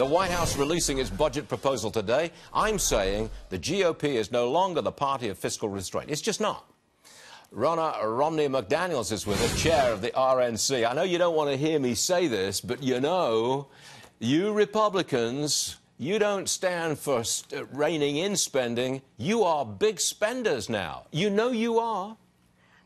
The White House releasing its budget proposal today. I'm saying the GOP is no longer the party of fiscal restraint. It's just not. Ronna Romney McDaniels is with us, chair of the RNC. I know you don't want to hear me say this, but you know, you Republicans, you don't stand for reining in spending. You are big spenders now. You know you are.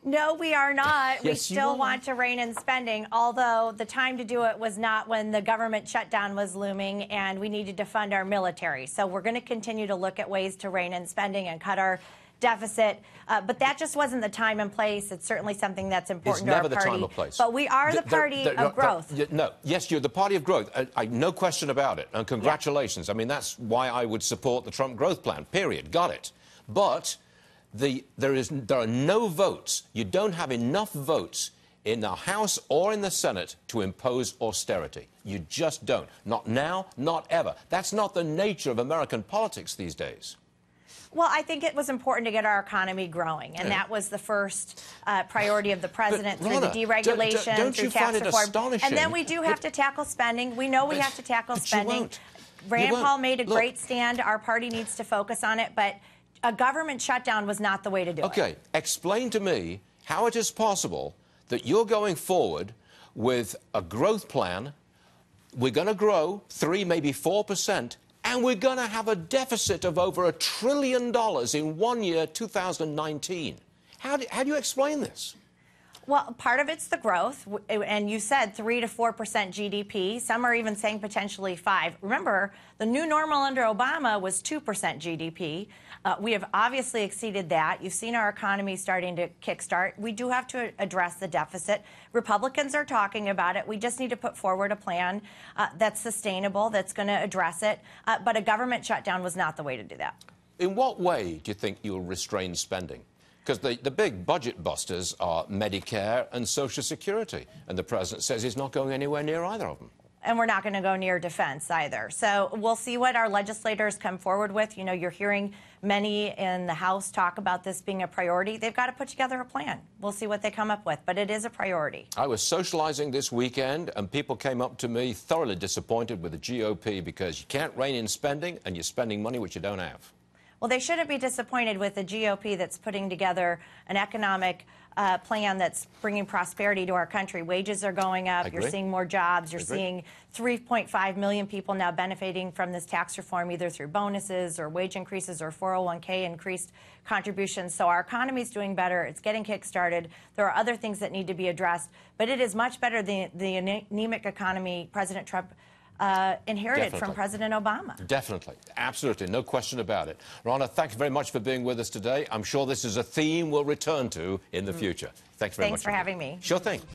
No, we are not. Yes, we still want to rein in spending, although the time to do it was not when the government shutdown was looming and we needed to fund our military. So we're going to continue to look at ways to rein in spending and cut our deficit. But that just wasn't the time and place. It's certainly something that's important to our party. It's never the time or place. But we are the party of growth. No, yes, you're the party of growth. No question about it. And congratulations. Yeah. I mean, that's why I would support the Trump growth plan, period. Got it. But there are no votes. You don't have enough votes in the House or in the Senate to impose austerity. You just don't. Not now, not ever. That's not the nature of American politics these days. Well, I think it was important to get our economy growing, and that was the first priority of the president through the deregulation, through tax reform. And then we do have to tackle spending. We know we have to tackle spending. Rand Paul made a great stand. Our party needs to focus on it, but a government shutdown was not the way to do it. Okay, explain to me how it is possible that you're going forward with a growth plan. We're going to grow 3, maybe 4%, and we're going to have a deficit of over $1 trillion in 1 year, 2019. How do you explain this? Well, part of it's the growth, and you said 3 to 4% GDP. Some are even saying potentially 5. Remember, the new normal under Obama was 2% GDP. We have obviously exceeded that. You've seen our economy starting to kickstart. We do have to address the deficit. Republicans are talking about it. We just need to put forward a plan that's sustainable, that's going to address it. But a government shutdown was not the way to do that. In what way do you think you'll restrain spending? Because the big budget busters are Medicare and Social Security, and the president says he's not going anywhere near either of them. And we're not going to go near defense either. So we'll see what our legislators come forward with. You know, you're hearing many in the House talk about this being a priority. They've got to put together a plan. We'll see what they come up with, but it is a priority. I was socializing this weekend, and people came up to me thoroughly disappointed with the GOP because you can't rein in spending, and you're spending money which you don't have. Well, they shouldn't be disappointed with the GOP that's putting together an economic plan that's bringing prosperity to our country. Wages are going up. You're seeing more jobs. You're seeing 3.5 million people now benefiting from this tax reform, either through bonuses or wage increases or 401k increased contributions. So our economy is doing better. It's getting kick-started. There are other things that need to be addressed, but it is much better than the anemic economy President Trump inherited from President Obama. Definitely. Absolutely. No question about it. Ronna, thank you very much for being with us today. I'm sure this is a theme we'll return to in the future. Thanks very much. Thanks for having me. Sure thing.